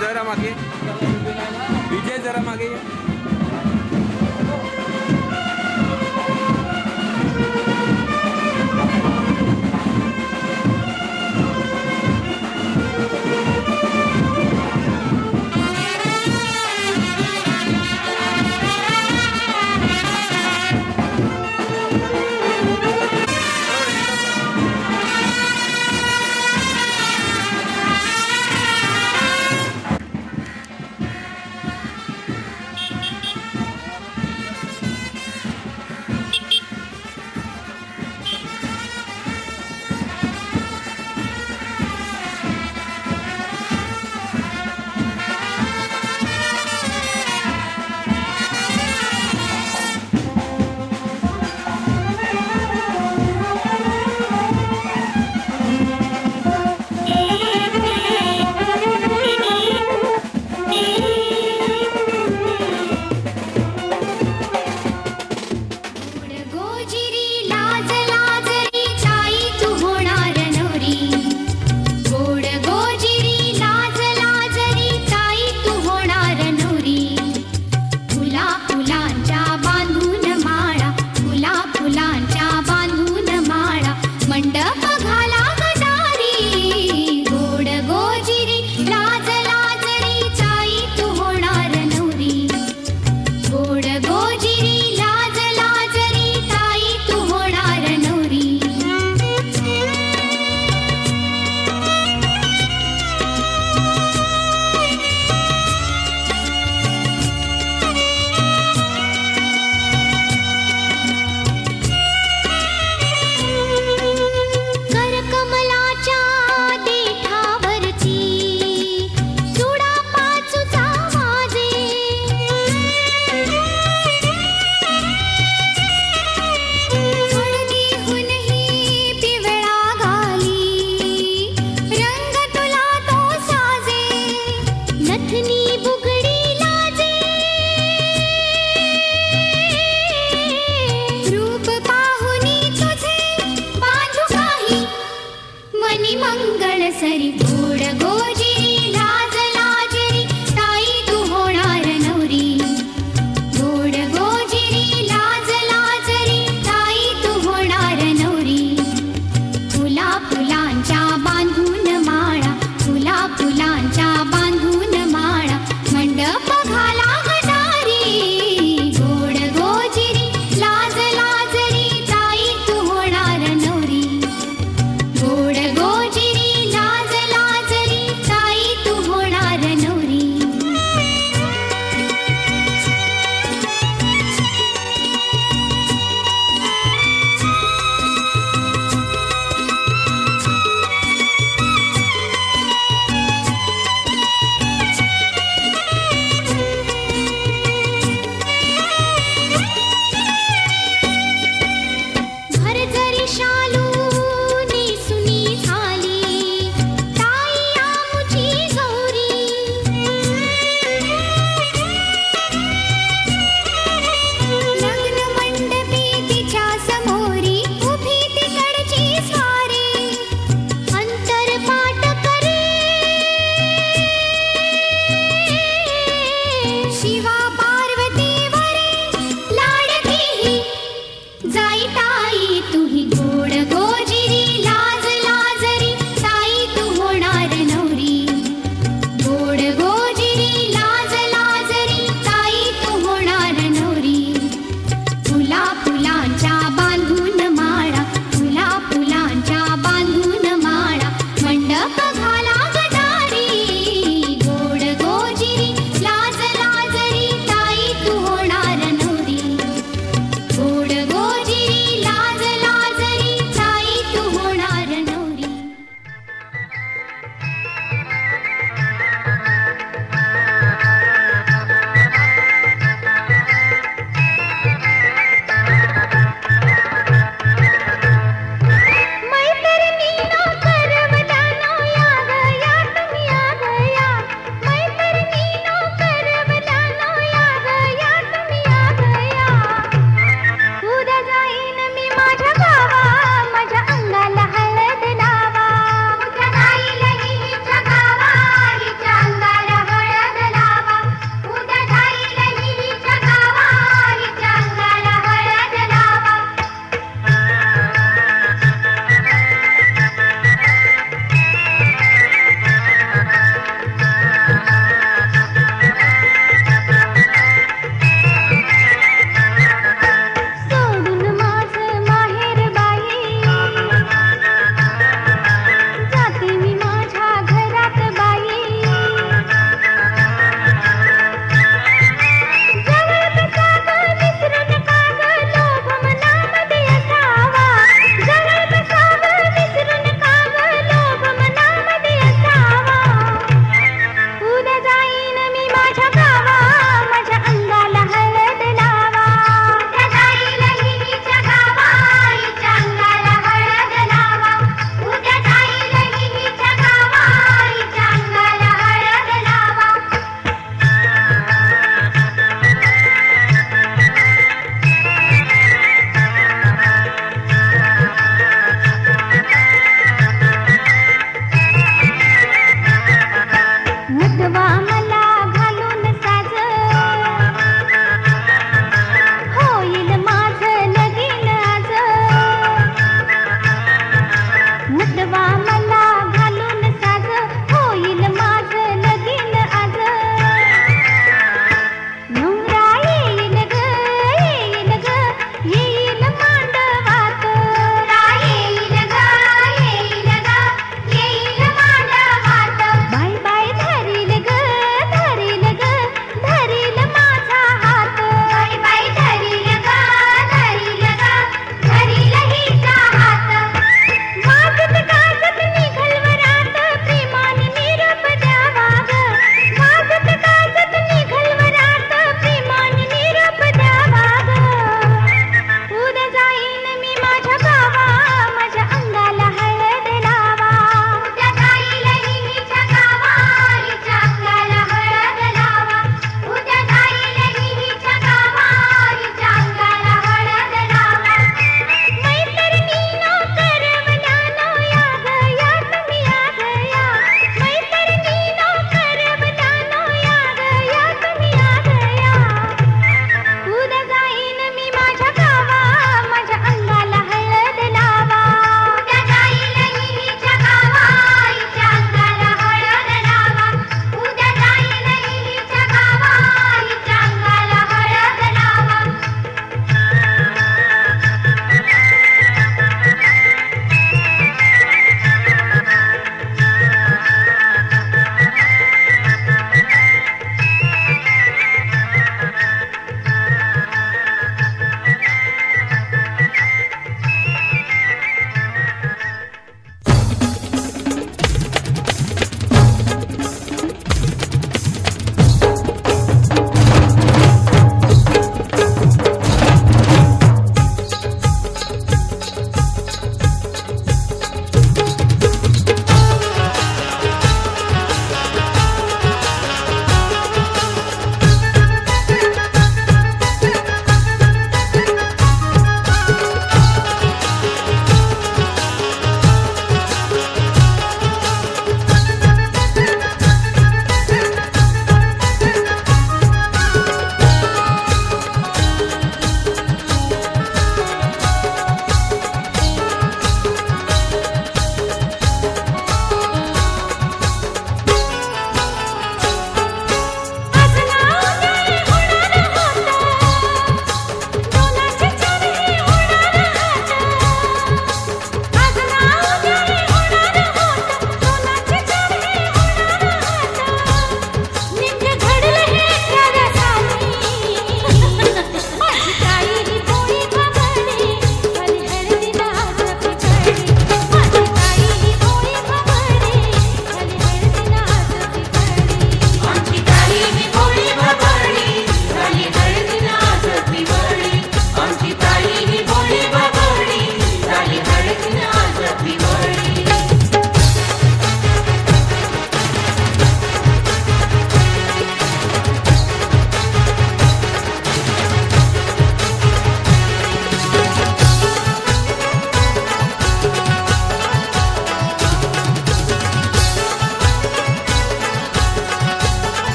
जरा मागे, विजय जरा मागे ये.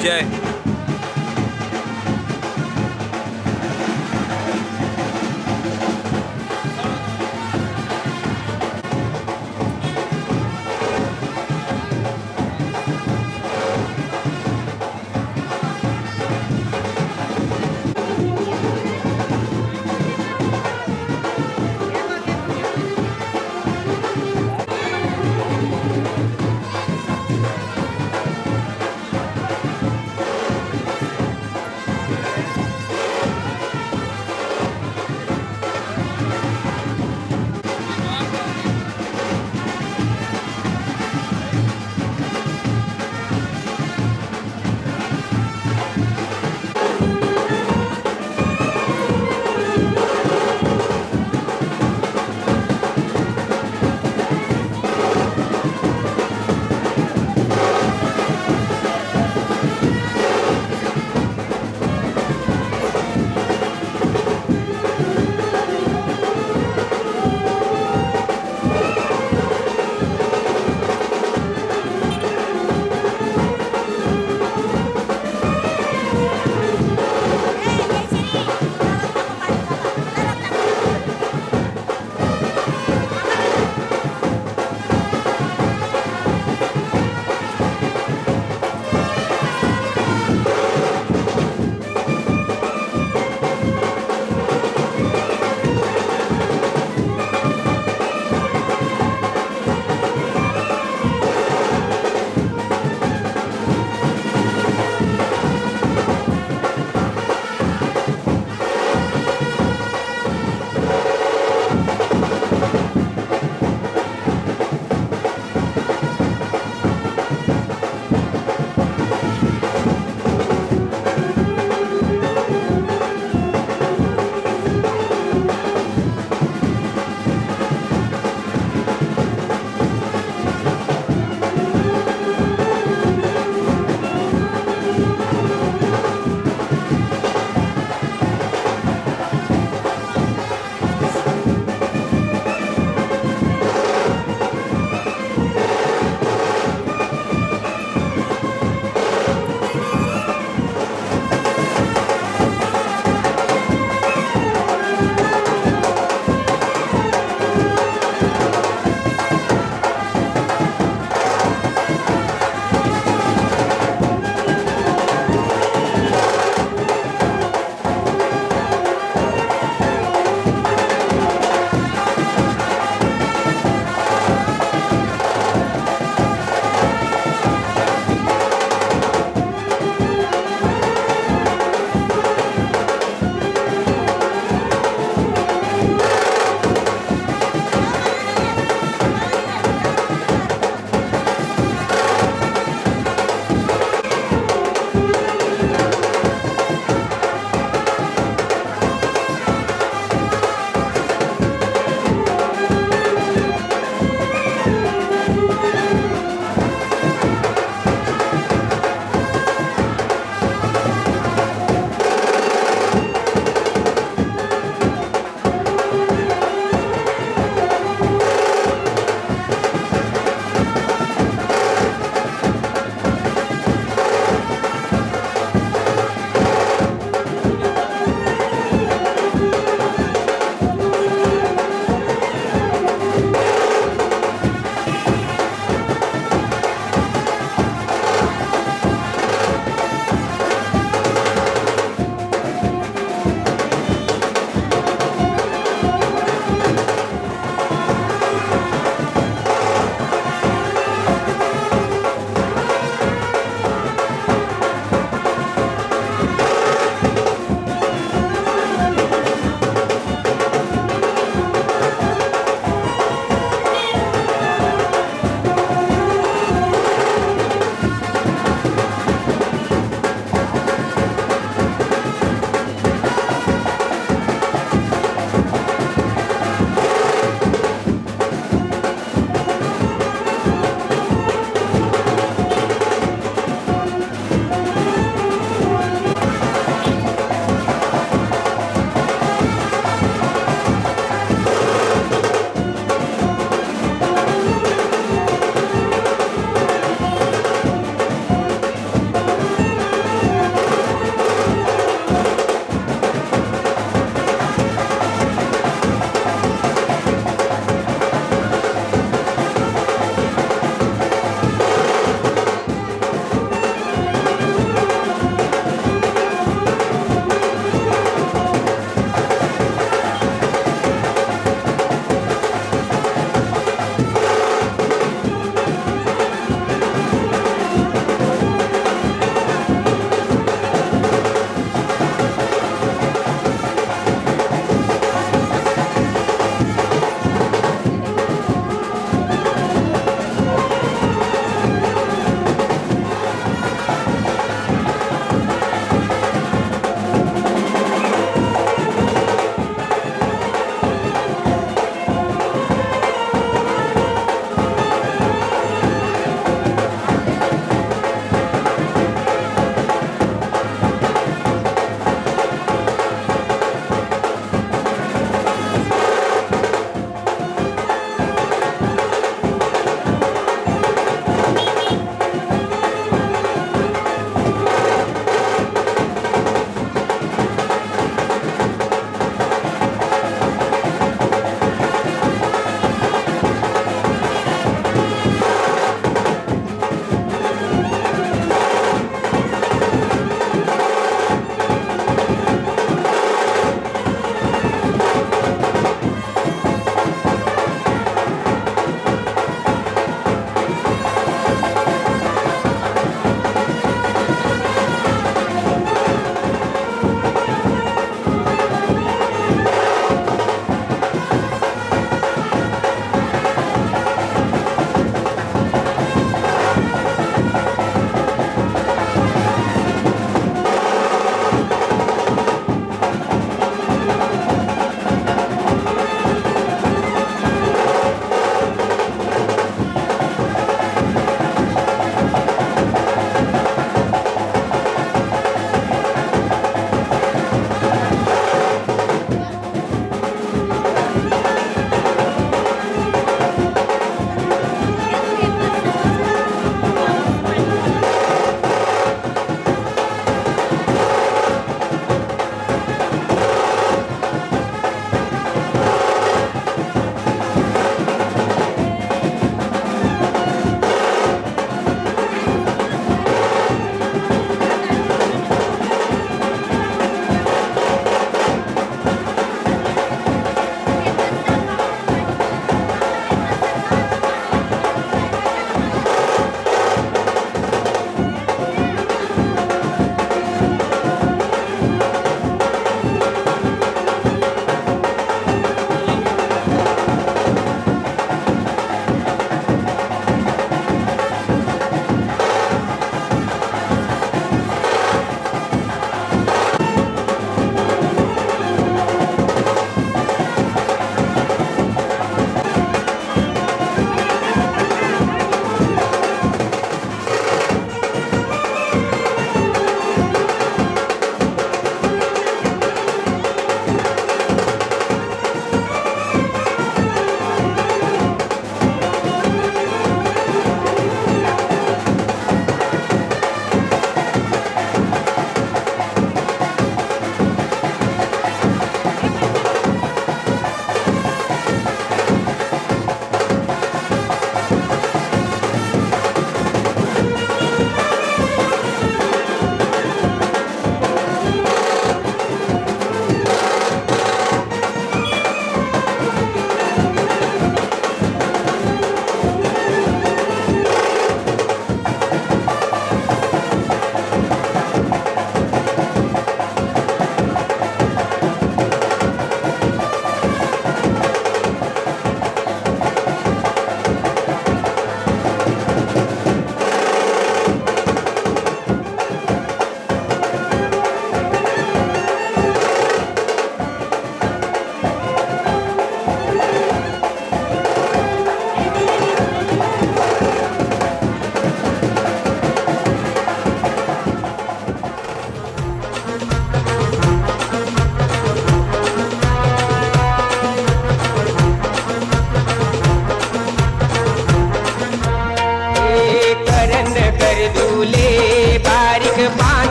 विजय.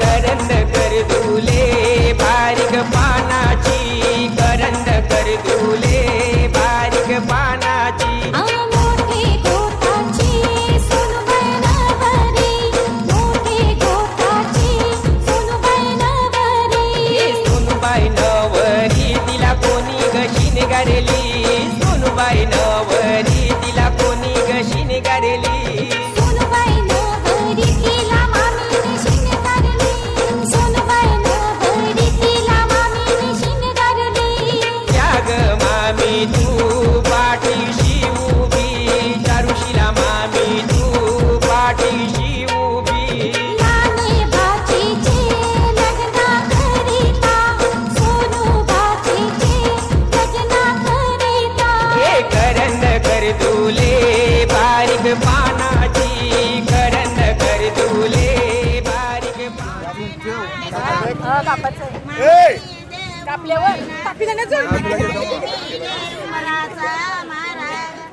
करंद कर दुले बारीक पानाची करंद कर दुले बारीक पानाची मोठे गोठाची सोनूबाई नवरी मोठे गोठाची सोनूबाई नवरी सोनूबाई नवरी तिला कोणी गशीन गारेली सोनूबाई नवरी तिला कोणी गशीन गारेली सोनूबाई नवरी तिला मामीने शिणगारली सोनूबाई नवरी तिला मामीने शिणगारली त्याग मामी तू पाठीशी उभी चारुशीला मामी तू पाठीशी उभी नाने बाचीचे लग्न करिता सोनूबाचीचे लग्न करिता हे करंद कर दुले बारीक पानाची करंद कर दुले बारीक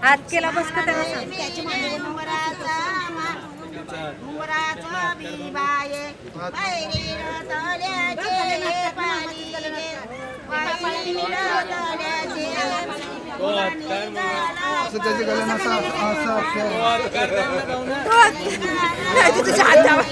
हात केला बस का त्याला सांग. नाही, ते तुझ्या हात दाबा.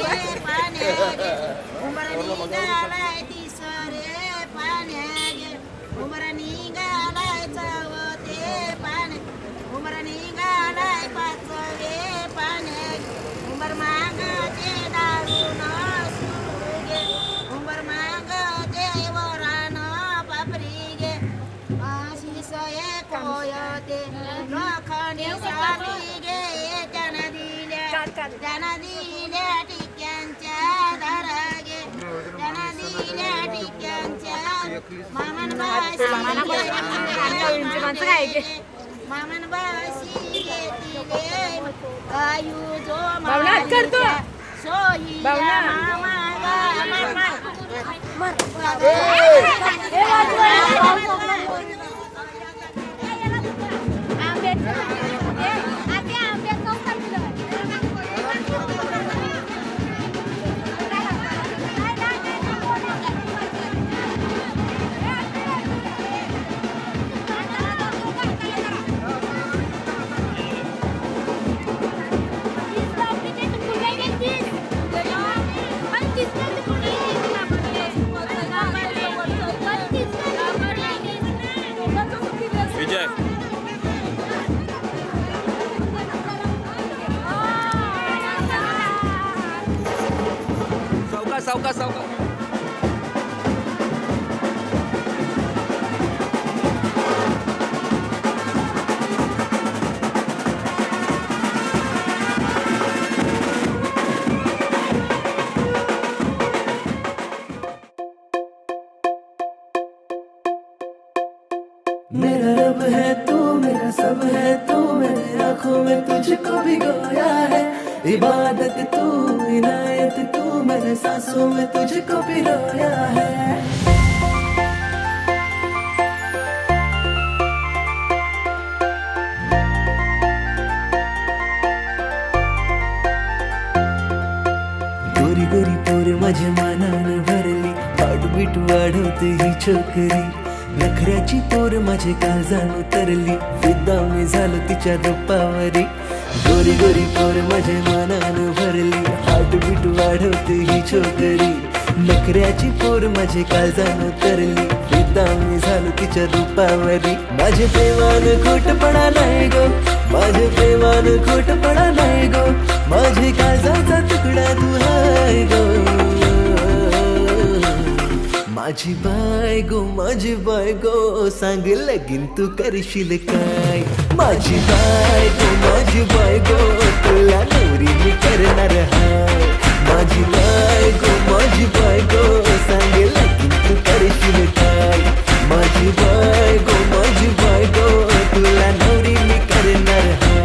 त्यांना दिल्या टिक्यांच्या धारा गे त्यांना दिल्या टिक्यांच्या मामन मामन बाशी घेतले आयु जो भावना हात करतो. सोयी भावना. विजय सावकाश सावकाश सावकाश मेरा रब है तू मेरा सब है तू मेरे आँखों में तुझको भिगोया है इबादत तू इनायत तू मेरे सांसों में तुझको पिरोया है गोरी गोरी पोर माझ्या मानानं भरली पाठबीट वाढवते ही छोकरी नखऱ्याची पोर माझे काळजान उतरली फिदा मी झालो तिच्या रूपावरी गोरी गोरी पोर माझ्या मानानं भरली हार्टबीट वाढवते ही छोकरी नखऱ्याची पोर माझे काळजान उतरली फिदा मी झालो तिच्या रूपावरी माझे प्रेमान खोटपणा नाही गो माझे प्रेमान खोटपणा नाही गो माझे काळजाचा तुकडा तू हाय गो माझी बायगो सांग लगीन तू करशील काय माझी बायगो तुला नवरी मी करणार हाय माझी बायगो सांग लगीन तू करशील काय माझी बायगो तुला नवरी मी करणार हाय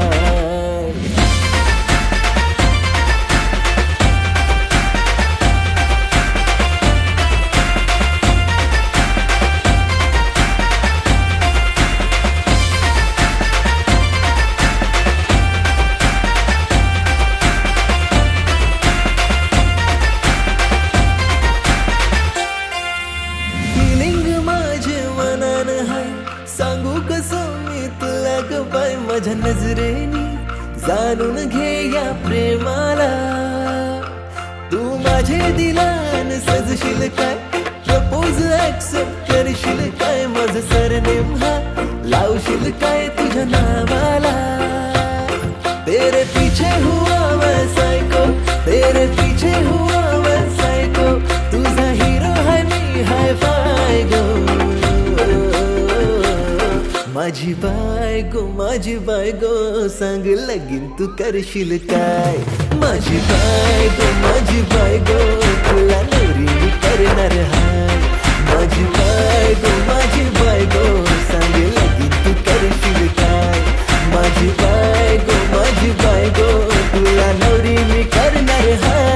माझ्या नजरेनी जाणून घे या प्रेमाला. तू माझे दिलान सजशील काय, प्रपोज ऍक्सेप्ट करशील काय, माझं सरनेम हा लावशील काय तुझ्या नावाला. तेरे पीछे हुआ मैं सायको, तेरे पीछे हुआ मैं सायको, तुझा हिरो है मी हाय फाय गो. माझी बायगो सांग लगीन तू करशील काय. माझी बायगो तुला नवरी मी करणार हाय. माझी बायगो सांग लगीन तू करशील काय. माझी बायगो तुला नवरी मी करणार हाय.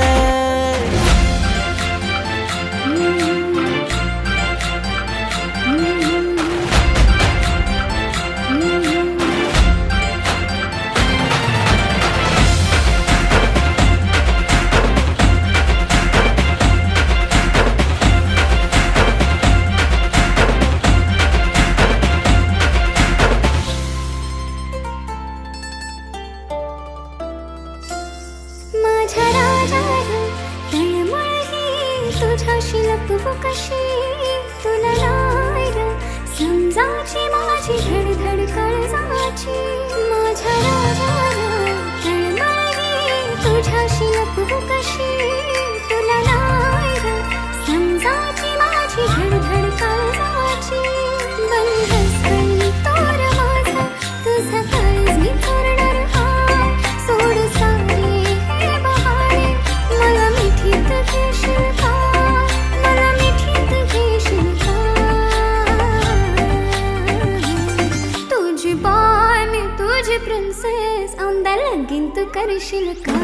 माझ्या राजाला तळमळही तुझ्याशी लपवू कशी. तुला नाही ग समजायची माझी धडधड काळजाची. माझ्या राजाला तळमळही तुझ्याशी लपवू कशी. तुला नाही ग समजायची माझी धडधड काळजाची. बंधस करी तोर माझा तुझा काळज मी करणार हाय. सोड सारे हे बहारे मला मिठीत घेशील का, मला मिठीत घेशील का. तुझी बाय मी तुझी प्रिन्सेस औंदा लगीन तू करशील का.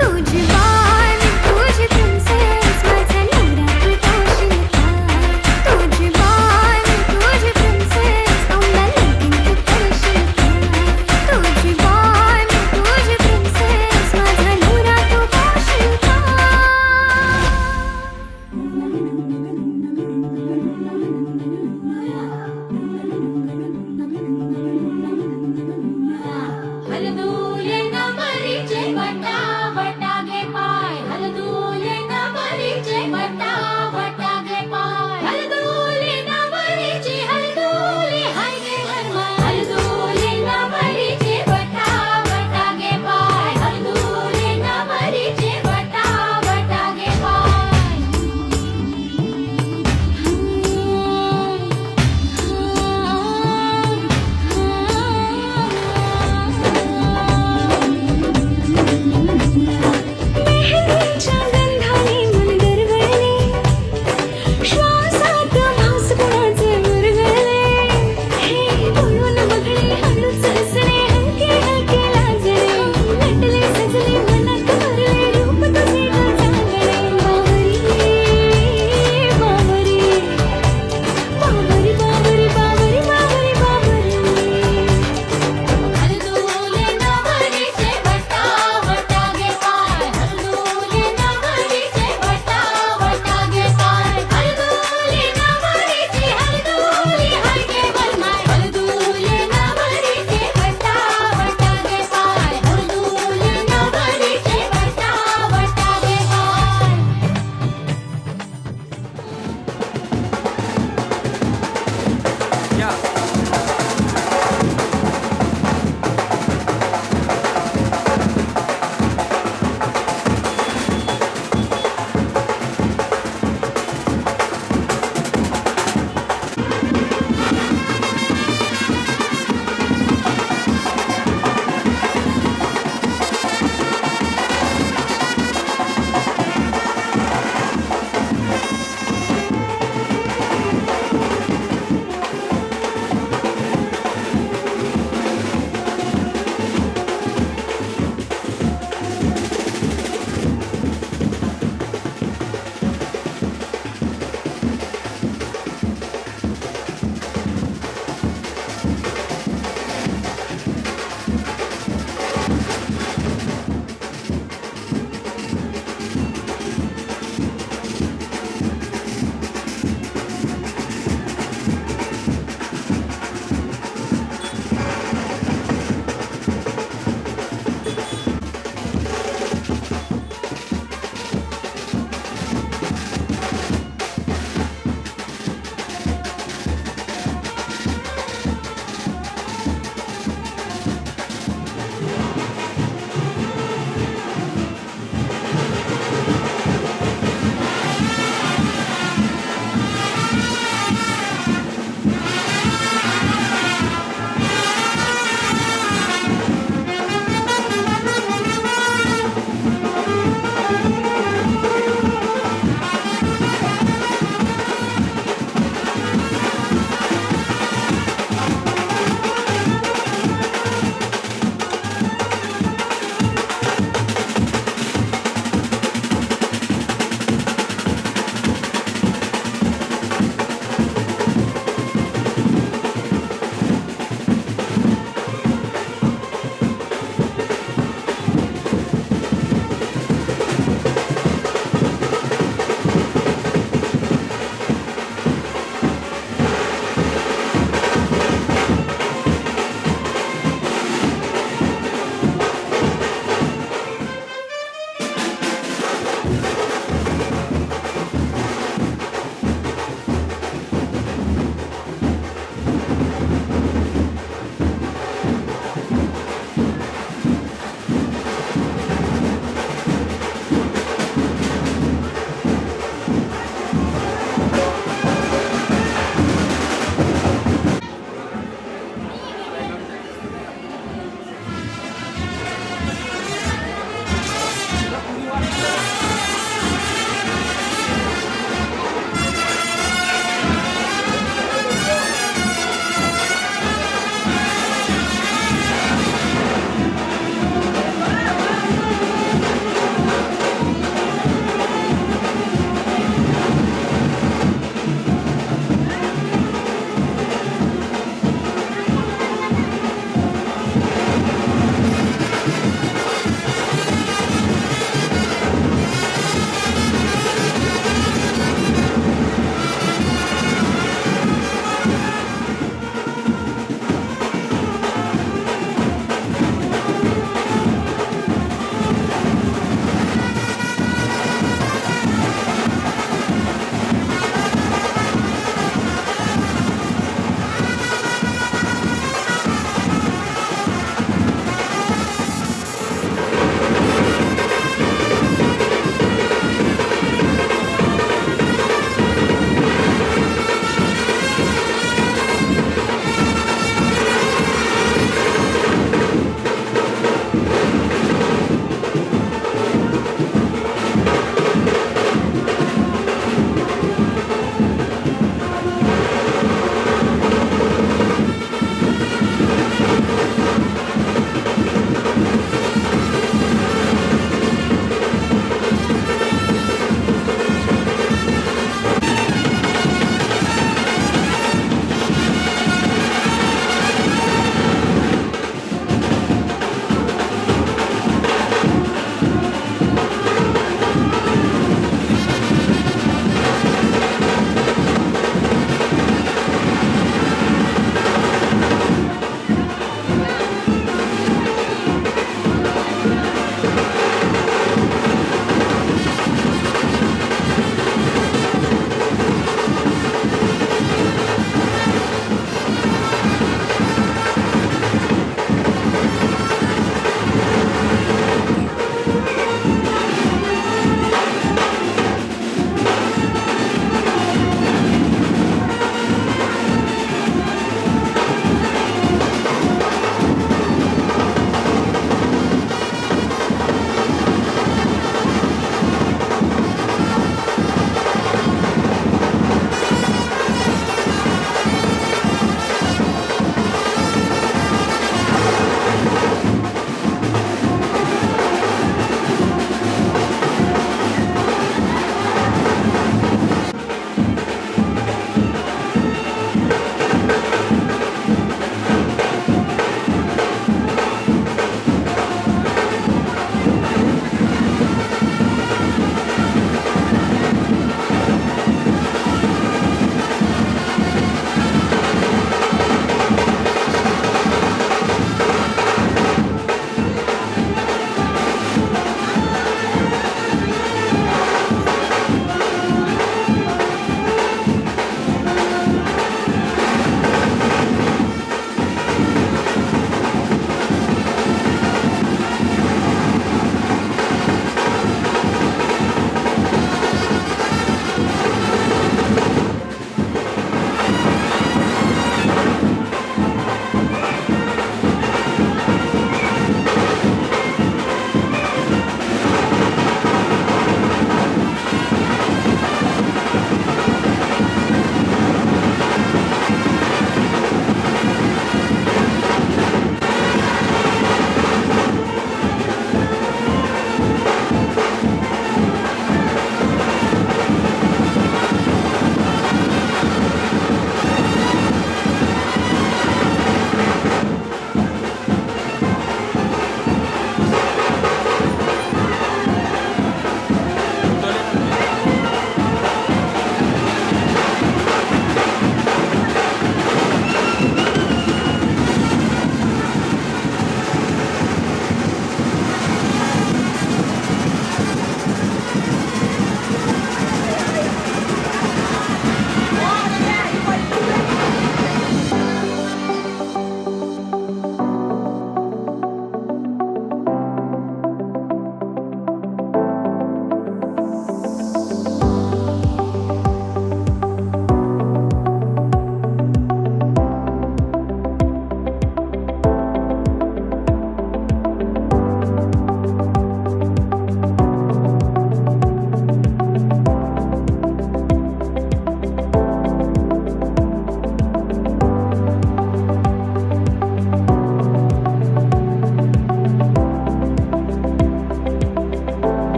तुझी बाय मी तुझी प्रिन्सेस माझा नवरा तू होशील का. तुझी बाय मी तुझी प्रिन्सेस औंदा लगीन तू करशील का. तुझी बाय मी तुझी प्रिन्सेस माझा नवरा तू होशील का. हलदूले न मरीचे वाटा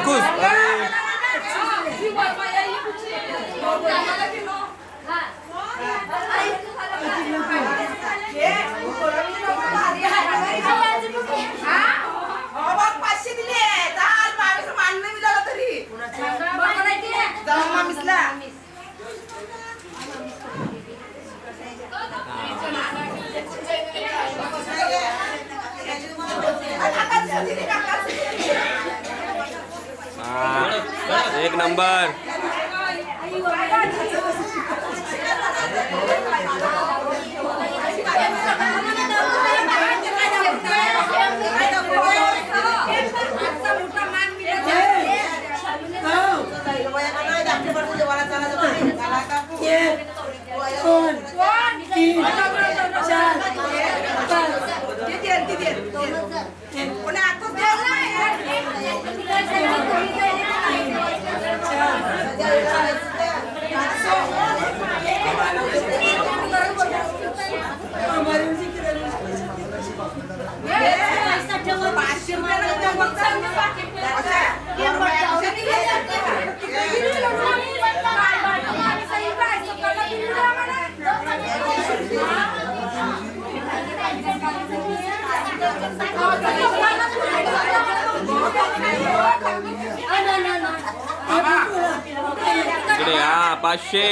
अंकुश एक नंबर. इकडे हा 500.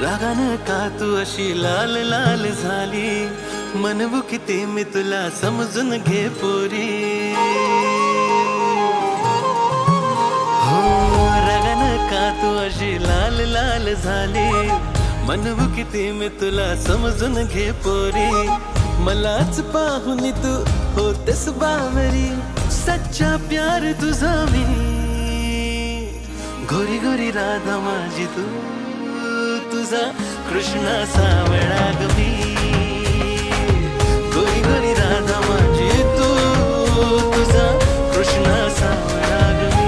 रागानं का तू अशी लाल लाल झाली, म्हणू किती मी तुला समजून घे पोरी. हो रागानं का तू अशी लाल लाल झाली, म्हणू किती मी तुला समजून घे पोरी. मलाच पाहून तू होतेस बावरी, सच्चा प्यार तुझा मी. गोरी गोरी राधा माझी तू, तुझा कृष्णा सावळा ग मी. गोरी गोरी राधा माझी तू, तुझा कृष्णा सावळा ग मी.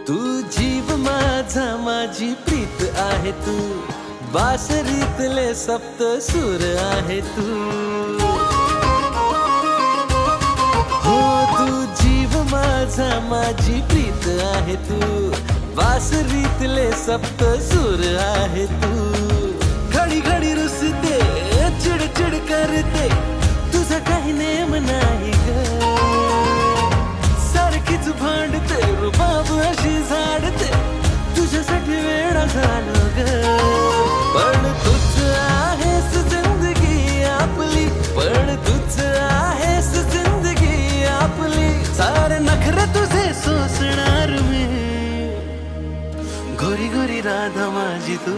तू जीव माझा माझी प्रीत आहे तू, बासरीतले सप्त सूर आहे तू. हो तू जीव माझा माझी प्रीत आहे तू, बासरीतले सप्त सूर आहे तू. घडी घडी रुसते चिडचिड करते, तुझा काही नेम नाही ग. सारखीच भांडते रुबाब अशी झाडते, तुझ्यासाठी वेळा झालो ग. पण तूच आहेस जिंदगी आपली, पण तूच आहेस जिंदगी आपली. सारे नखरे तुझे सोसणार मी. गोरी गोरी राधा माझी तू,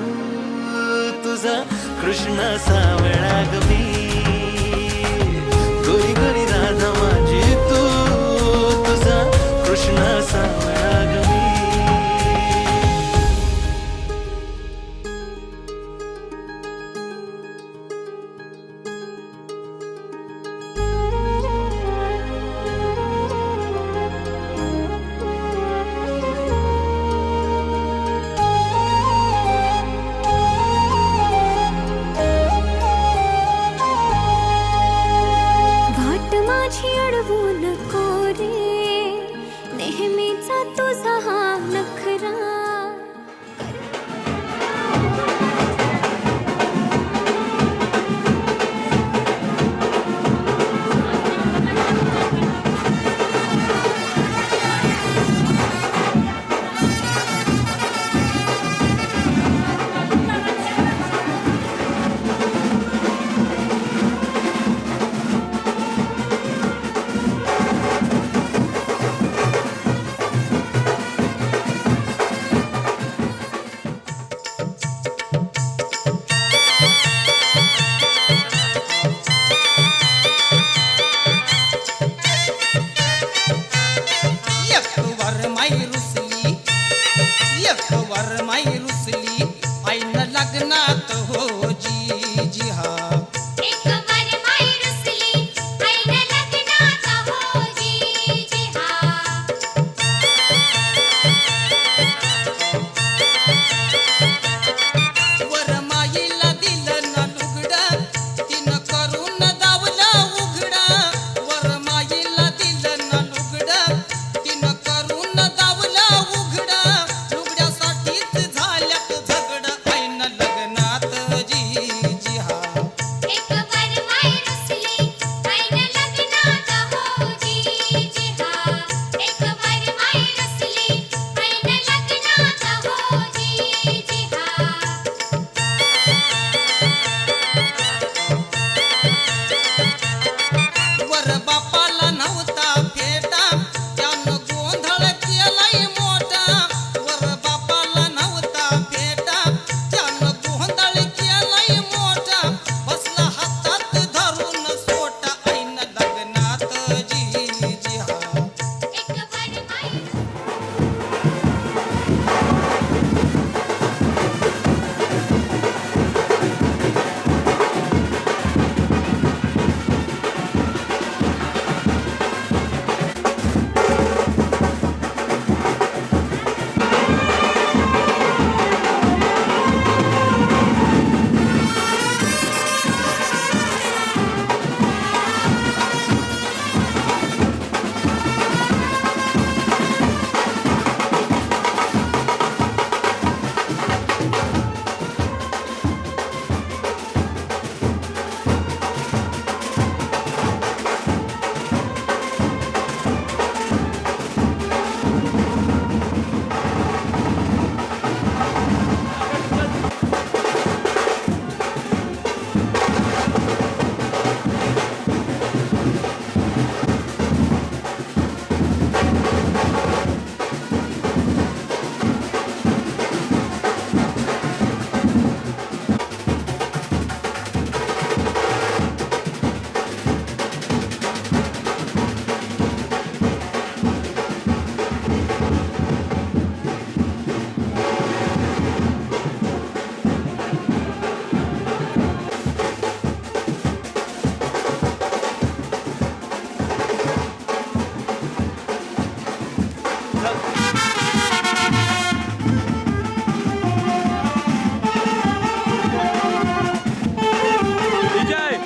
तुझा कृष्णा सावळा ग मी. गोरी गोरी राधा माझी तू, तुझा कृष्णा सावळा ग मी. वाट माझी अडवू नको रे, नेहमी लग्नात हो जी हा एक वरमाई रुसली ऐन लग्नात हो जी हा वरमाईला दिलं ना लुगडं तिनं करून दावलं उघडं वरमाईला दिलं ना लुगडं तिनं करून दावलं उघडं लुगड्यासाठीच झाल्यात झगडं ऐन लग्नात जी हा एक वरमाई रुसली ऐन लग्नात हो जी हा एक वरमाई रुसली ऐन लग्नात हो जी हा वर बापाला नव्हता फेटा त्यानं गोंधळ केलाय मोठा वर बापाला नव्हता फेटा त्यानं गोंधळ केलाय मोठा बसला हातात धरून सोटा ऐन लग्नात जी हा एक वरमाई विजय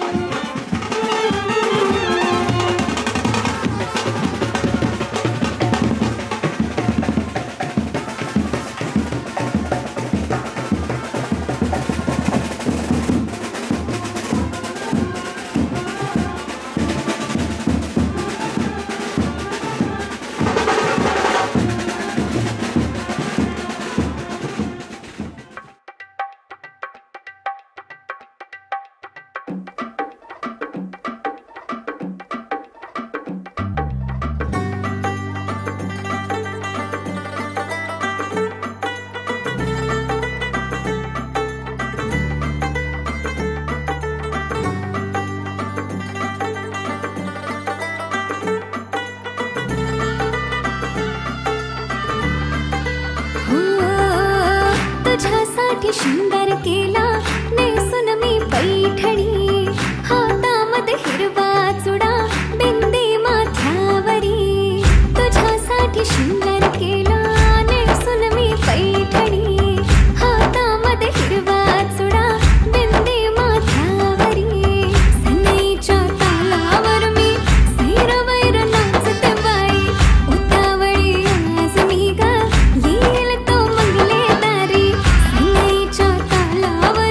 हो तुझ्यासाठी शृंगार केला नेसून मी पैठणी हातामध्ये हिरवा चुडा बिंदी माथ्यावरी तुझ्यासाठी शृंगार केला नेसून मी पैठणी हातामध्ये हिरवा चुडा बिंदी माथ्यावरी सनईच्या तालावर मी सैरवैर नाचते बाई उतावळी आज मी ग येईल तो मंगले दारी सनईच्या तालावर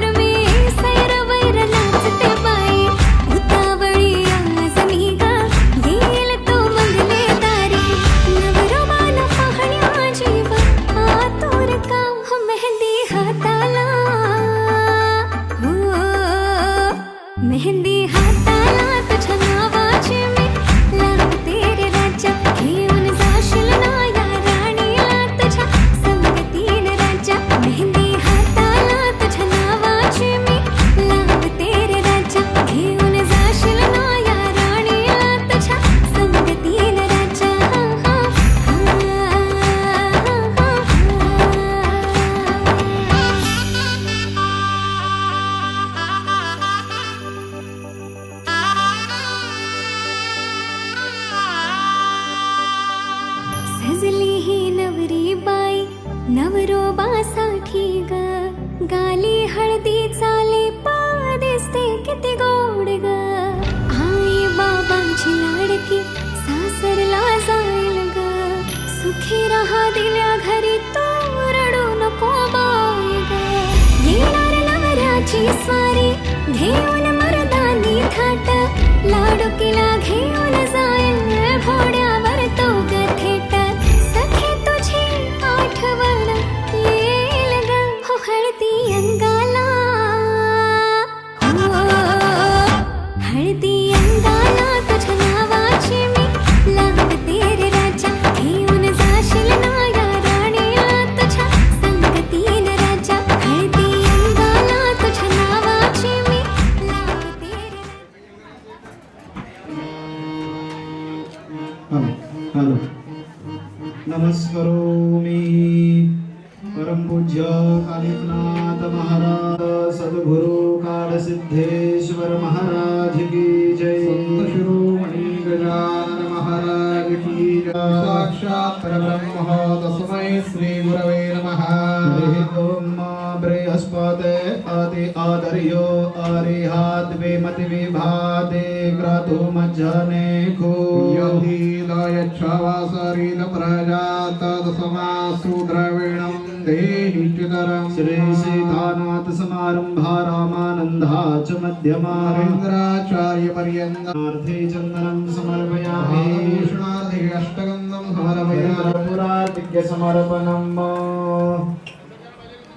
स्वारी घेऊन मर्दानी थाट लाडुकीला घेऊन जाईल घोड्यावर तो ग थेट सखे तुझी आठवण येईल ग हो हळदी अंगाला हो हळदी अंगाला तुझ्या नावाची मी लावते रे राजा घेऊन जाशील ना या राणीला तुझ्या संगतीन राजा हळदी अंगाला तुझ्या नावाची मी लावते रे हॅलो नमस्करोमि परमपूज्य कालिकनाथ महाराज सद्गुरु कालसिद्धेश्वर महाराज की जय शिरोमणि गजानन महाराज की जय साक्षात् परब्रह्म तस्मै श्री गुरवे नमः ओम बृहस्पते आदि आदर्यो अरिहात् वेमति विभाते क्रतु मज्जने को यदि लयच्छवासरील प्रजात तस्मासु द्रविणं देहि चितरं श्री सीतानाथ समारंभा रामानन्दाच मध्यमा इंद्राचार्य पर्यन्तार्थे चन्दनं समर्पयामि कृष्णार्थे अष्टगन्धं समर्पयामि पुरादिज्ञ समर्पणम्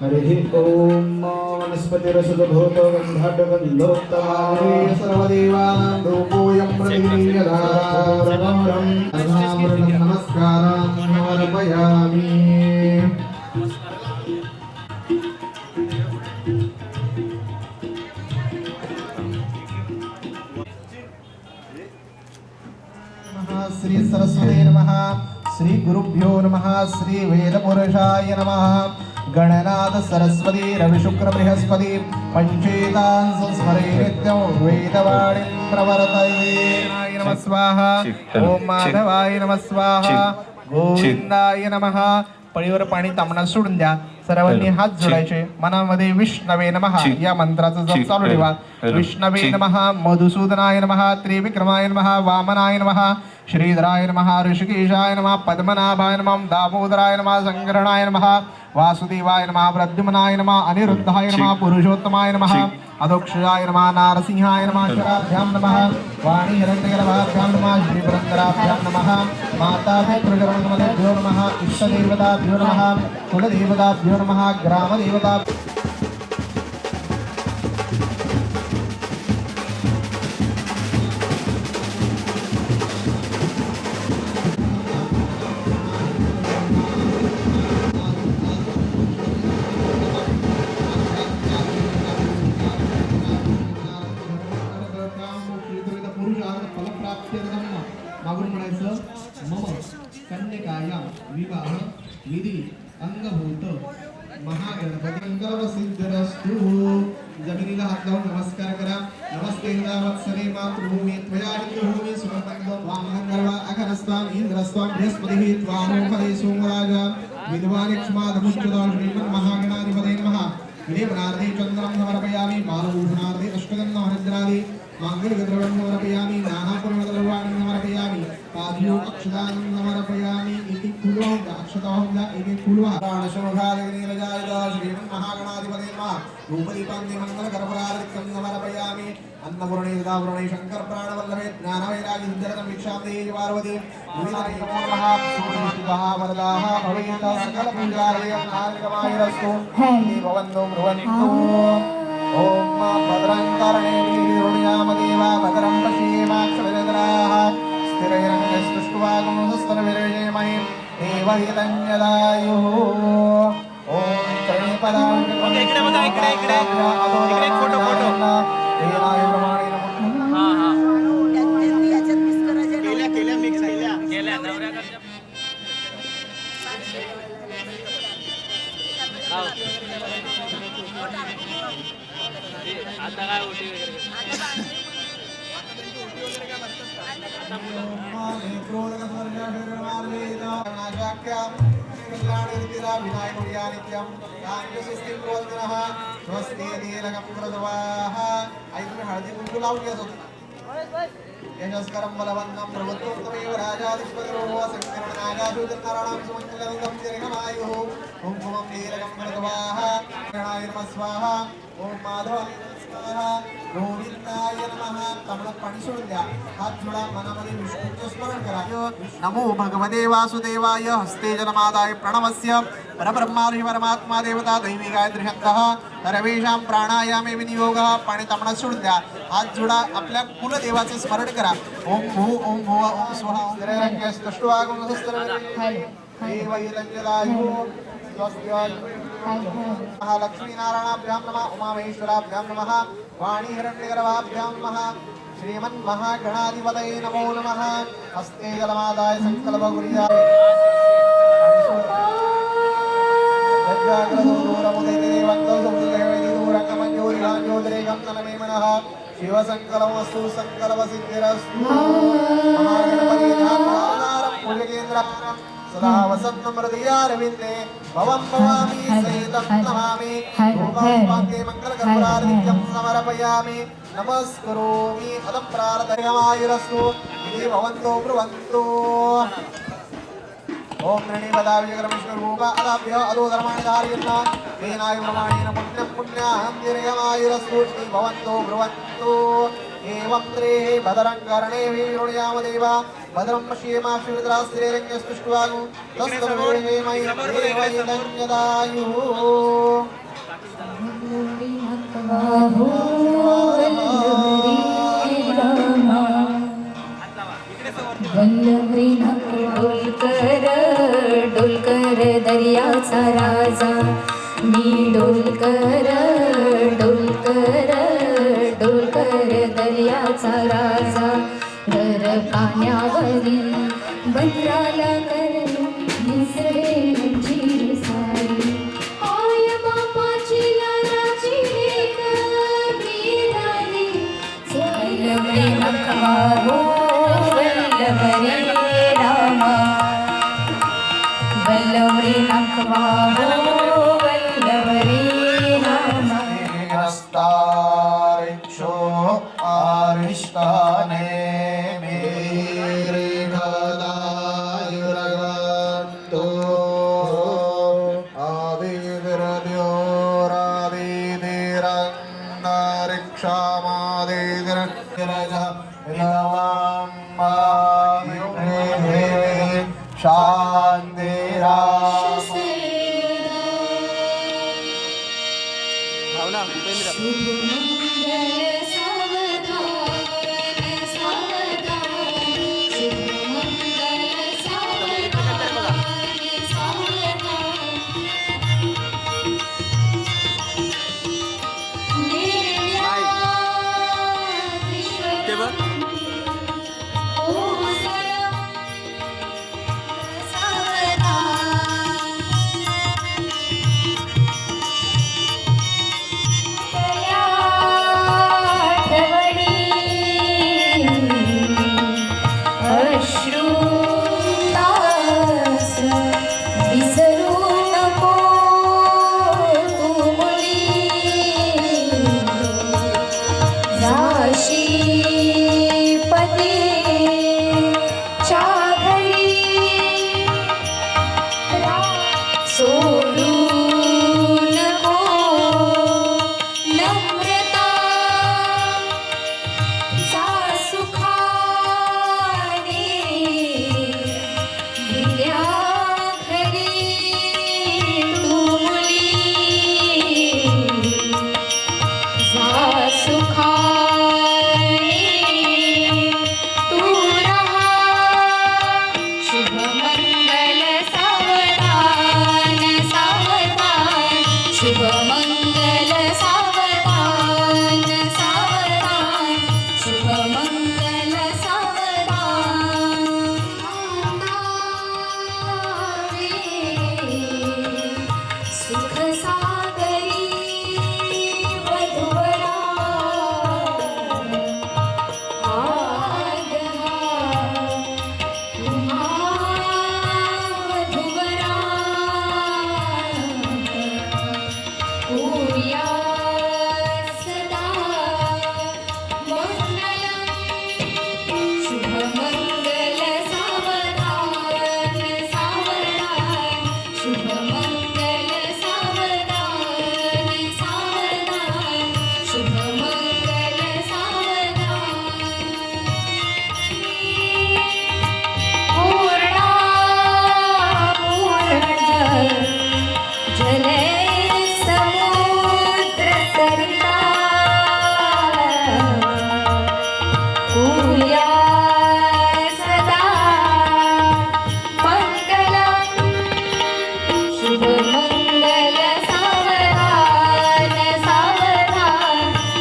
हरिः ओम वनस्पतिरसुदभूतो गन्धर्वगन्धोत्तमारे सर्वदेवानां रूपोऽयं प्रतिगृह्यतारं नमस्कारान् समर्पयामि श्री सरस्वती नमः श्री गुरुभ्यो नमः श्री वेदपुरुषाय नमः गणनाथ सरस्वती रविशुक्र बृहस्पति पंचेतान् संस्मरे नित्यं वेदवाणीं प्रवर्तये नमः स्वाहा ओम माधवाय नमः स्वाहा गोविंदाय नमः पळीवर पाणी तांबणं सोडून द्या सर्वांनी हात जोडायचे मनामध्ये विष्णवे नमः या मंत्राचा जप चालू ठेवा विष्णवे नमः मधुसूदनाय नमः त्रिविक्रमाय नमः वामनाय नमः श्रीधराय नमः ऋषिकेशाय नमः पद्मनाभाय नमः दामोदराय नमः संकरणाय नमः वासुदेवाय नमः प्रद्युम्नाय नमः अनिरुद्धाय नमः पुरुषोत्तमाय नमः अधोक्षजाय नमः नारसिंहाय नमः शराभ्यां नमः वाणी हिरण्यगर्भाभ्यां नमः श्रीपुरन्दराभ्यां नमः माता पितृगणपतिभ्यो नमः इष्टदेवताभ्यो नमः कुलदेवताभ्यो नमः ग्रामदेवता मागून म्हणायचं मम कन्यकाया विवाह विधी अंगभूत महागणपती मंगलसिद्धरस्तु जमिनीला हात लावून नमस्कार करा नमस्ते वत्सरे मातृभूमी त्वया हिंदुभूमी सुमंगल वामंगलवा अघनस्ताम इंद्रस्ताम बृहस्पतिः त्वामोखले सोमराजा विद्वान् क्षमाधमुच्चता श्रीमन् महागणाधिपते नमः विलेपनार्थे चन्द्रं समर्पयामि बालभूषणार्थे अष्टगन्ध हरिद्रादि मांगल्यद्रव्यं समर्पयामि नानापूर्णद्रव्याणि समर्पयामि पाद्यो अक्षदानं समर्पयामि इति कुलः अक्षताः इति कुलः प्राणशोभादिनीलजायदा श्रीमन्महागणाधिपते नमः धूपदीपान्ति मङ्गलकर्पूरादिकं समर्पयामि अन्नपूर्णे सदापूर्णे शंकर प्राणवल्लभे ज्ञानवैराग्य सिद्ध्यर्थं भिक्षां देहि पार्वती विविधदेवो नमः सुरशिवाः वरदाः भवेत् सकलपूजालयं नारिकमायुरस्तु भवन्तु ब्रुवन्तु ओम भद्रं कर्णेभिर्याम देवा भद्रं पश्येमाक्षरजराः स्थिरैरङ्गस्तुष्टुवागुंसस्तनविरजयमहि देवहितञ्जदायुः ओम चरणपदां इकडे फोटो देवाय प्रमाणे याच्यात मिस करायचे केल्या मिक्स केल्या नवऱ्याकडच्या आता काय ओटी हळदी कुंकू लावली असत यशस्करं बलवन्तं प्रभुत्वमेव राजाधिपतिरो संकीर्णनागाशूचरणाराणां सुमङ्गलमिदं दीर्घमायुः ॐ भुवं नीलकं भरतवाः गणाय नमः स्वाहा ॐ माधवाय नमः स्वाहा गोविंदाय नमः कमळ पाणी सोडून द्या हात जोडा मनामध्ये विष्णूचे स्मरण करा नमो भगवते वासुदेवाय हस्ते जलमादाय प्रणवस्य परब्रह्मार्हि परमात्मा देवता दैवी गायत्री शब्दः सर्वेषां प्राणायामे विनियोगः पाणी तांबडा सोडून द्या हात जोडा आपल्या कुलदेवाचे स्मरण करा ओम भू ओम भुव ओम स्वाहा ओम ग्रहरंगस्तुष्टवागुं सहस्रवैरंजलायु महालक्ष्मी नारायणाभ्यां नमः उमामहेश्वराभ्यां नमः वाणी हिरण्यगर्भाभ्यां नमः श्रीमन्महागणाधिपतये नमो नमः हस्ते जलमादाय संकल्पगुर्या शिवसंकल्पमस्तु संकल्पसिद्धिरस्तु महागणपति सदा वसन्तमृदयारविन्दे भवं भवामि सहितं नमामि रूपं मङ्गलकर्पूरार्घ्यं समर्पयामि नमस्करोमि अदं प्रार्थयामायुरस्तु इति भवन्तो ब्रुवन्तु ओम ऋणिपदाविजगरविष्णुरूप अदाभ्य अदो धर्माणि धारयन्ना तेनाय प्रमाणेन पुण्यं पुण्याहं दीर्घमायुरस्तु इति भवन्तो ब्रुवन्तु एवं त्रेः भद्रं कर्णेभिः वृणयामदेवा भद्रं पश्येमाश्रितरास्त्रेरङ्गस्तुष्ट्वागु तस्तवेमयि देवैदन्यदायुः डोलकर दर्याचा राजा मी डोलकर दर्याचा राजा घर पाण्यावरी बंदराला करणे निसरे जीव सारी आय बापाची लाराची लेक मीराली वल्लभे नखवा हो वल्लभरे रामा वल्लभरे नखवा हो वल्लभरे रामा हस्तारिक्षो आरिष्टाने मेरिगदायुरगन्तो आदिर्द्योरादिधिरन्नारिक्षामादिधिरन्नरिक्षामायुरे शान्तिरा भावना उपेंद्र ते बघ जाशी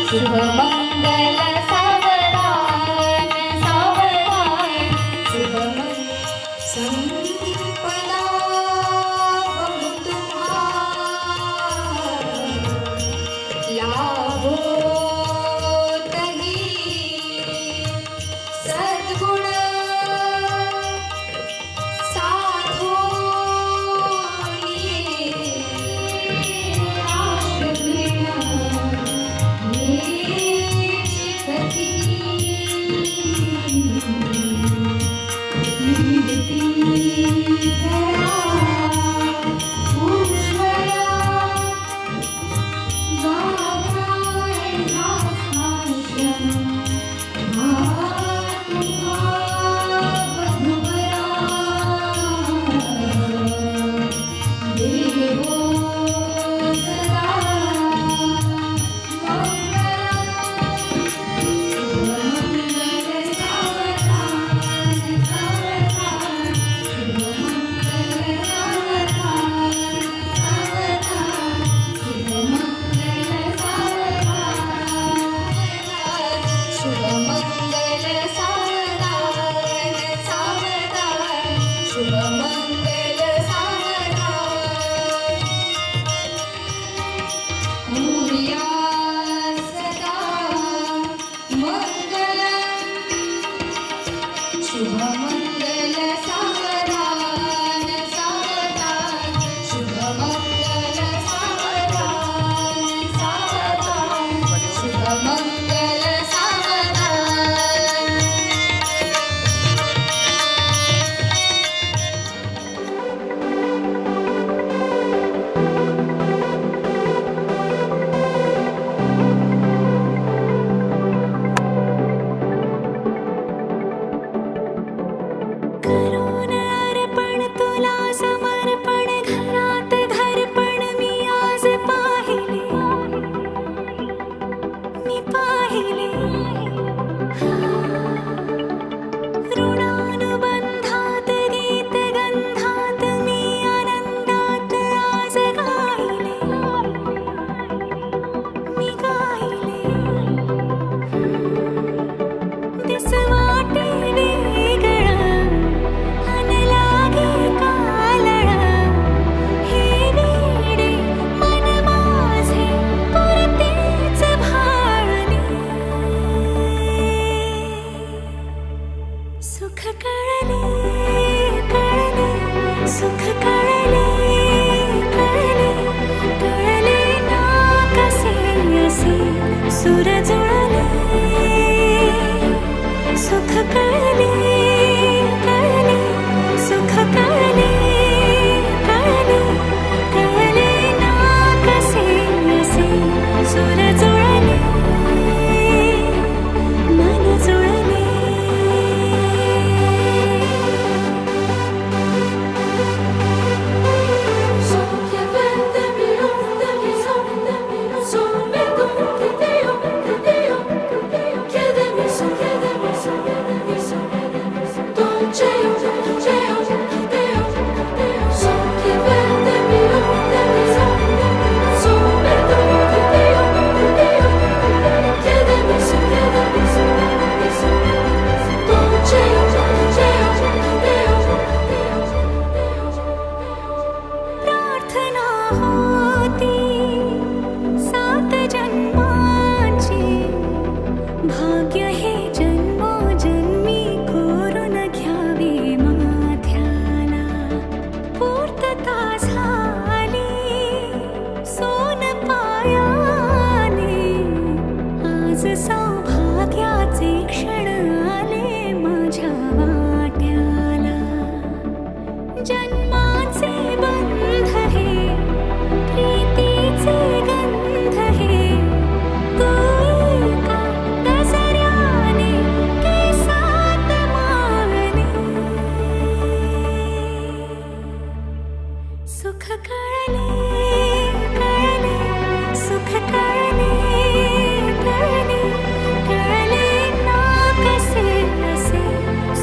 शुभमंगल सावधान सावधान शुभमंगल संपदा बहु तुम्हारा लाभो तही सद्गुण साधो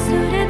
सुर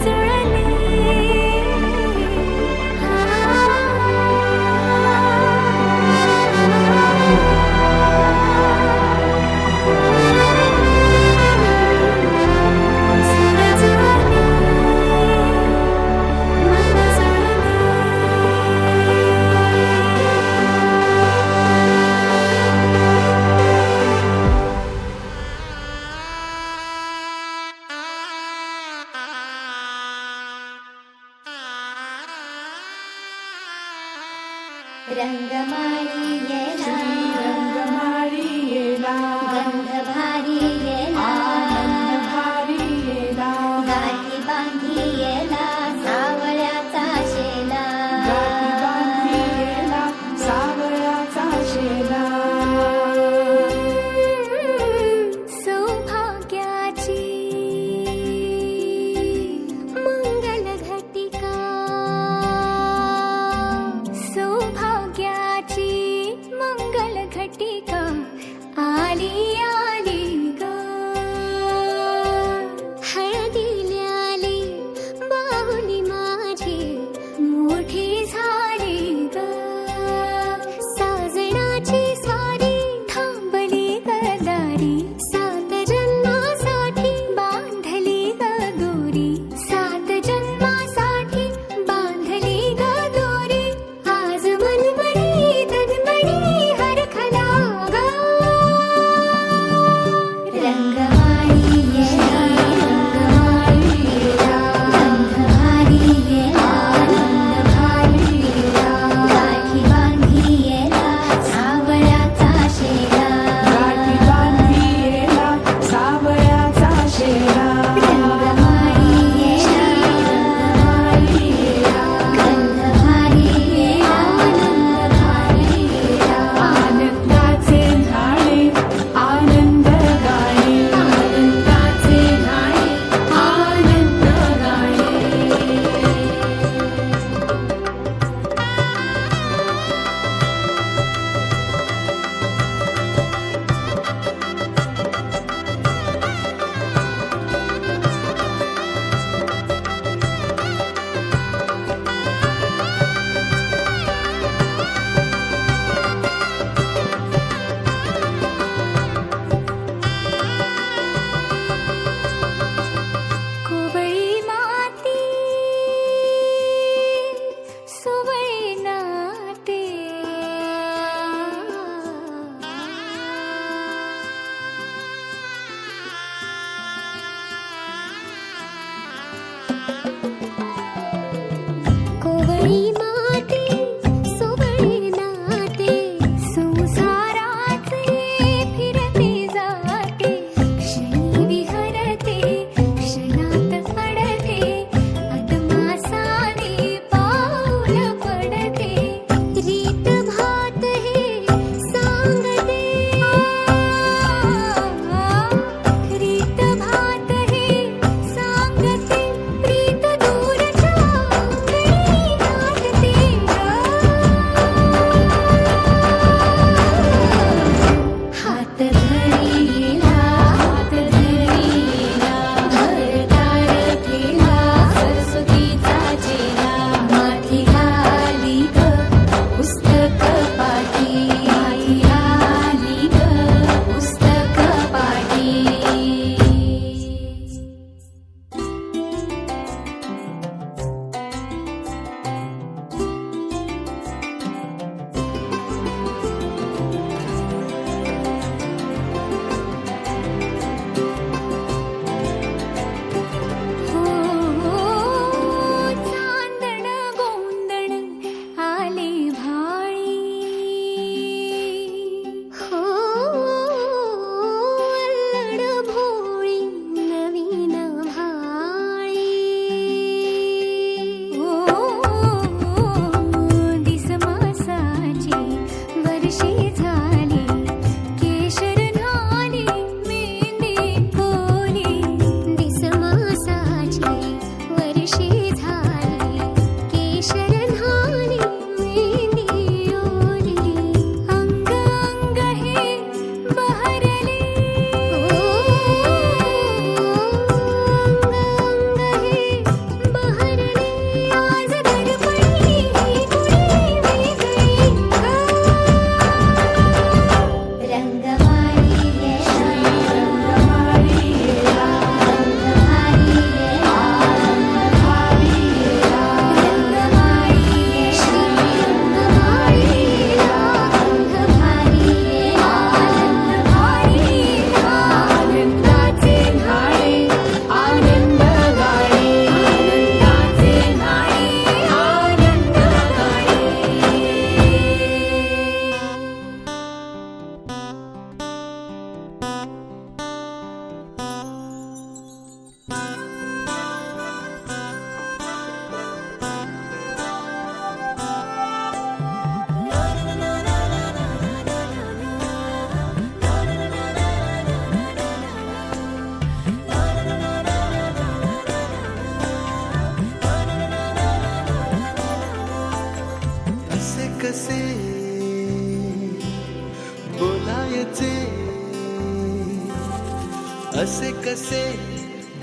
असे कसे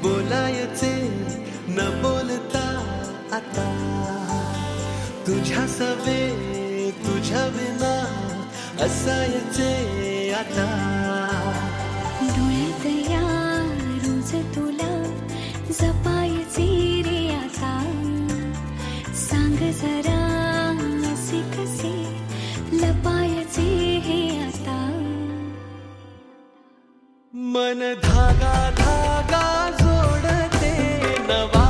बोलायचे न बोलता आता तुझ्या सवे तुझ्या विना असायचे आता डोळ्यात या रोज तुला जपायचे रे आता सांग जरा असे कसे लपायचे हे आता मन धागा धागा जोडते नवा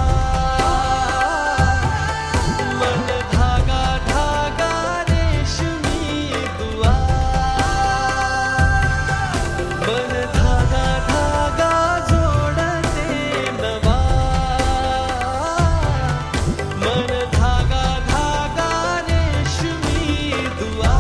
मन धागा धागा रेशमी दुआ मन धागा धागा जोडते नवा मन धागा धागा रेशमी दुआ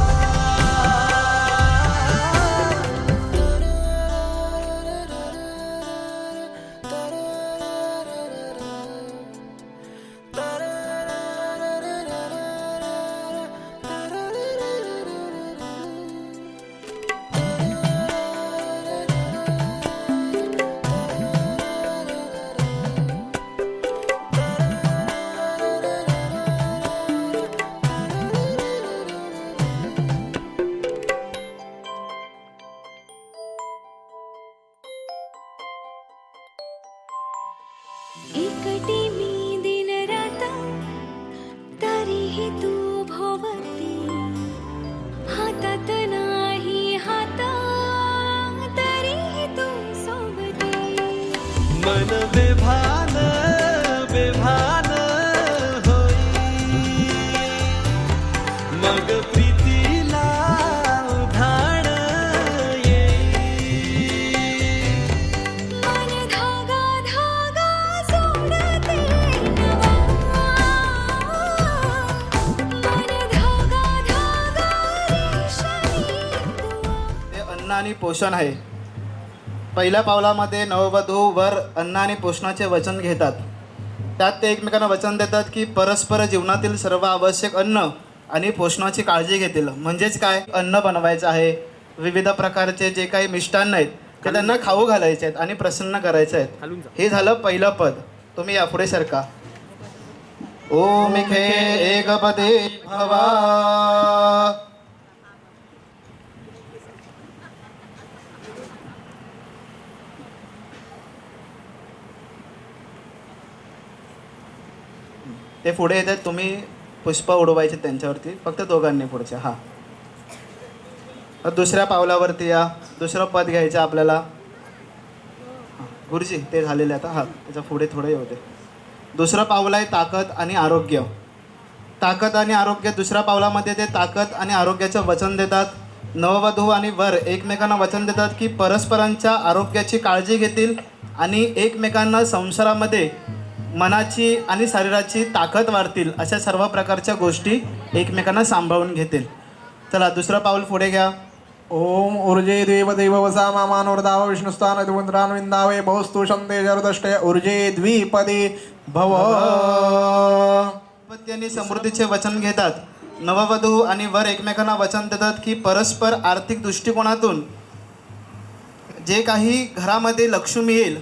एकटी मी दिन रात तरीही तू भोवती हातात नाही हात तरीही तू सोबती मन बेभान बेभान होई मग प्रीतीला उधाण येई मन धागा धागा जोडते नवा मन धागा धागा रेशमी दुआ ते अन्न आणि पोषण आहे. पहिल्या पावलामध्ये नववधू वर अन्न आणि पोषणाचे वचन घेतात. त्यात ते एकमेकांना वचन देतात की परस्पर जीवनातील सर्व आवश्यक अन्न आणि पोषणाची काळजी घेतील. म्हणजेच काय, अन्न बनवायचं आहे, विविध प्रकारचे जे काही मिष्टान्न आहेत ते त्यांना खाऊ घालायचे आहेत आणि प्रसन्न करायचे आहेत. हे झालं पहिलं पद. तुम्ही या पुढे सरका. ओम खे एकपदे भवा. ते पुढे येतात, तुम्ही पुष्प उडवायचे त्यांच्यावरती, फक्त दोघांनी पुढच्या. हां, दुसऱ्या पावलावरती या. दुसरं पद घ्यायचं आपल्याला. गुरुजी ते झालेले आता. हां, त्याच्या पुढे थोडे होते. दुसरं पाऊल आहे ताकद आणि आरोग्य. ताकद आणि आरोग्य. दुसऱ्या पावलामध्ये ते ताकद आणि आरोग्याचं वचन देतात. नववधू आणि वर एकमेकांना वचन देतात की परस्परांच्या आरोग्याची काळजी घेतील आणि एकमेकांना संसारामध्ये मनाची आणि शरीराची ताकद वाढतील, अशा सर्व प्रकारच्या गोष्टी एकमेकांना सांभाळून घेतील. चला दुसरं पाऊल पुढे घ्या. ओम ऊर्जे देवदेव वसा मामानोर्दाव विष्णुस्थान दुमंत्रान विंदावे बहुस्तु शंते जरदष्टय ऊर्जे द्विपदी भव. संपत्ती आणि समृद्धीचे वचन घेतात. नववधू आणि वर एकमेकांना वचन देतात की परस्पर आर्थिक दृष्टिकोनातून जे काही घरामध्ये लक्ष्मी येईल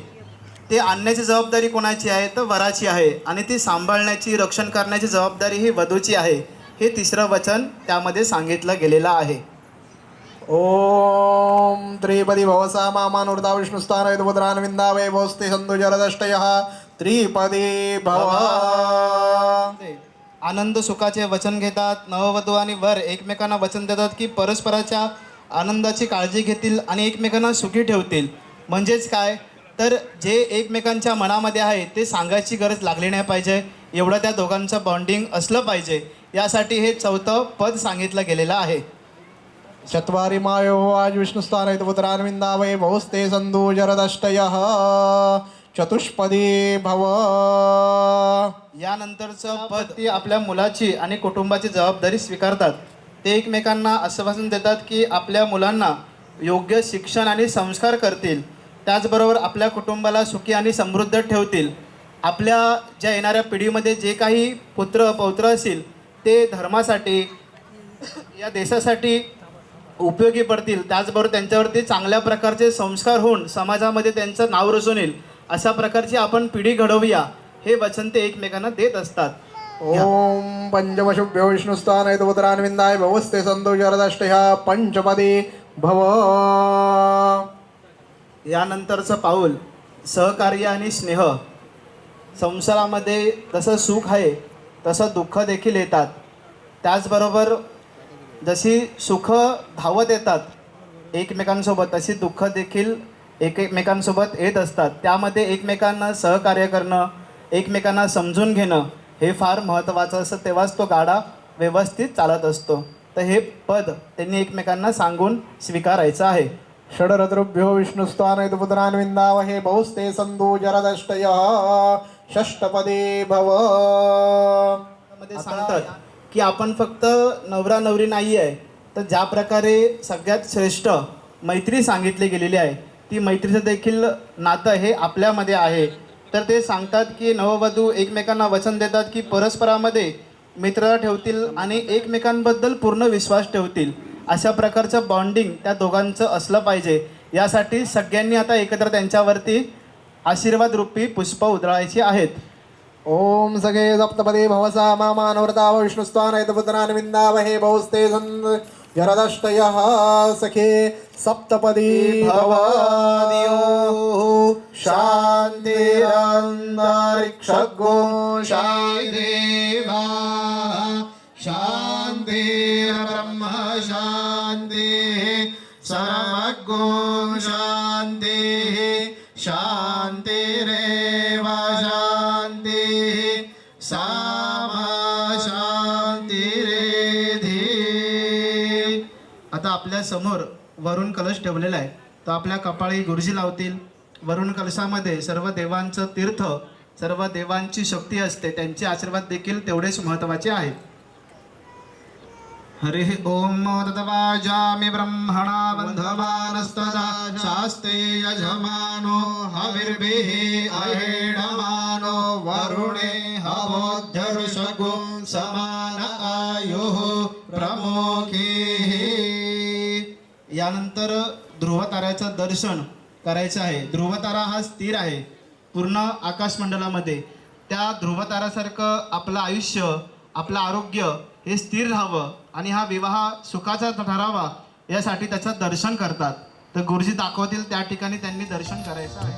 ते आणण्याची जबाबदारी कोणाची आहे, तर वराची आहे, आणि ती सांभाळण्याची रक्षण करण्याची जबाबदारी ही वधूची आहे. हे तिसरं वचन त्यामध्ये सांगितलं गेलेलं आहे. ओम त्रिपदी भवसा मामानोर्दाव विष्णुस्थान दुमंत्रान विंदावे बहुस्ते संधु जरदष्टय त्रिपदी भव. आनंद सुखाचे वचन घेतात. नववधू आणि वर एकमेकांना वचन देतात की परस्पराच्या आनंदाची काळजी घेतील आणि एकमेकांना सुखी ठेवतील. म्हणजेच काय, तर जे एकमेकांच्या मनामध्ये आहे ते सांगायची गरज लागली नाही पाहिजे, एवढं त्या दोघांचं बॉन्डिंग असलं पाहिजे, यासाठी हे चौथं पद सांगितलं गेलेलं आहे. चत्वारि मायो आज विष्णुस्थान दुमंत्रान विंदावे बहुस्ते संधु जरदष्टय चतुष्पदी भव. यानंतरचं पद ती आपल्या मुलाची आणि कुटुंबाची जबाबदारी स्वीकारतात. ते एकमेकांना आश्वासन देतात की आपल्या मुलांना योग्य शिक्षण आणि संस्कार करतील, त्याचबरोबर आपल्या कुटुंबाला सुखी आणि समृद्ध ठेवतील. आपल्या ज्या येणाऱ्या पिढीमध्ये जे काही पुत्र पौत्र असतील ते धर्मासाठी, या देशासाठी उपयोगी पडतील, त्याचबरोबर त्यांच्यावरती चांगल्या प्रकारचे संस्कार होऊन समाजामध्ये त्यांचं नाव रुजून येईल अशा प्रकारची आपण पिढी घडवूया, हे वचन ते एकमेकांना देत असतात. ओम पंचमशुभ्यो विष्णुस्थान पुत्रान्विंदाय भवस्ते संतोषरदष्टया पंचपदी भव. यानंतरचं पाऊल सहकार्य आणि स्नेह. संसारामध्ये जसं सुख आहे तसं दुःख देखील येतात. त्याचबरोबर जशी सुख धावत येतात एकमेकांसोबत, तशी दुःख देखील एकमेकांसोबत येत असतात. त्यामध्ये एकमेकांना सहकार्य करणं, एकमेकांना समजून घेणं हे फार महत्त्वाचं असतं. तेव्हाच तो गाडा व्यवस्थित चालत असतो. तर हे पद त्यांनी एकमेकांना सांगून स्वीकारायचं आहे. षडरद्रुभ्यो विष्णुस्थान पुत्रान्विंदावहे बहुस्ते संतोषरदष्टय षष्टपदी भव. मध्ये सांगतात की आपण फक्त नवरा नवरी नाही आहे, तर ज्या प्रकारे सगळ्यात श्रेष्ठ मैत्री सांगितली गेलेली आहे, ती मैत्रीचं देखील नातं हे आपल्यामध्ये आहे. तर ते सांगतात की नववधू एकमेकांना वचन देतात की परस्परामध्ये मित्रता ठेवतील आणि एकमेकांबद्दल पूर्ण विश्वास ठेवतील. अशा प्रकारचं बॉन्डिंग त्या दोघांचं असलं पाहिजे. यासाठी सगळ्यांनी आता एकत्र त्यांच्यावरती आशीर्वाद रूपी पुष्प उधळायची आहेत. ओम सगे सप्तपदी भवसा मामानवरताव विष्णुस्थान पुत्रान्विंदावहे बहुस्ते संतोषरदष्टय सखे सप्तपदी भव. शान्तिरन्तरिक्षगो शान्तिर्देवा शान्तिर्ब्रह्म शान्तिः सर्वगो शान्तिः शान्तिरेव शान्तिः सामा शान्तिरेधि. आता आपल्या समोर वरुण कलश ठेवलेला आहे. तो आपल्या कपाळी गुरुजी लावतील. वरुण कलशामध्ये सर्व देवांचं तीर्थ, सर्व देवांची शक्ती असते, त्यांचे आशीर्वाद देखील तेवढेच महत्त्वाचे आहेत. हरि ओम तद्वाजामि ब्रह्मणा बन्धमानस्तदा शास्ते यजमानो हविर्भिः अहेडमानो वरुणे हवोद्धर्षगो समान आयुः प्रमुखीः. यानंतर ध्रुवताऱ्याचं दर्शन करायचं आहे. ध्रुवतारा हा स्थिर आहे पूर्ण आकाशमंडलामध्ये. त्या ध्रुवतारासारखं आपलं आयुष्य, आपलं आरोग्य हे स्थिर राहावं आणि हा विवाह सुखाचा ठरावा, यासाठी त्याचं दर्शन करतात. तर गुरुजी दाखवतील त्या ठिकाणी त्यांनी दर्शन करायचं आहे.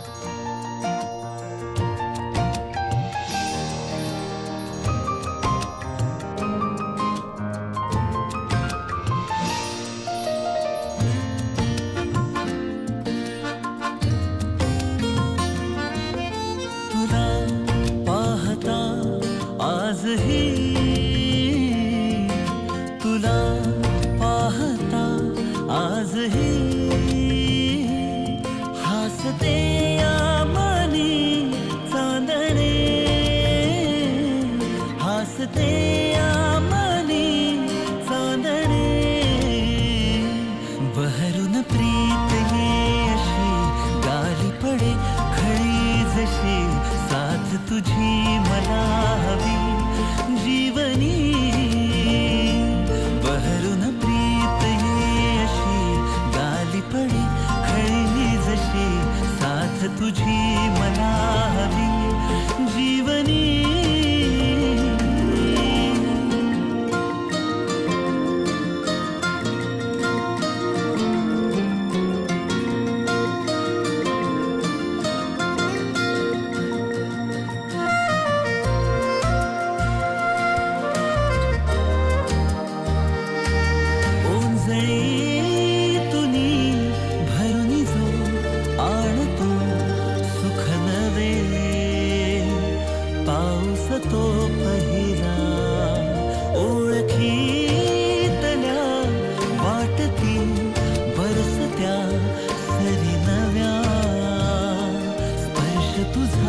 तुला पाहता आजही, तुला पाहता आजही हसते या मनी चांदणे, हसते या मनी चांदणे. बहरून प्रीत ये अशी गाली पडे खळी जशी, साथ तुझी मला हवी जीवनी. बहरून प्रीत ये अशी गाली पडे खळी जशी, साथ तुझी मला हवी जीवनी. तुनी भरुनी जो आणतो सुख नवे, पाऊस तो पहिला ओळखीतल्या वाटती बरसत्या सरी नव्या. स्पर्श तुझा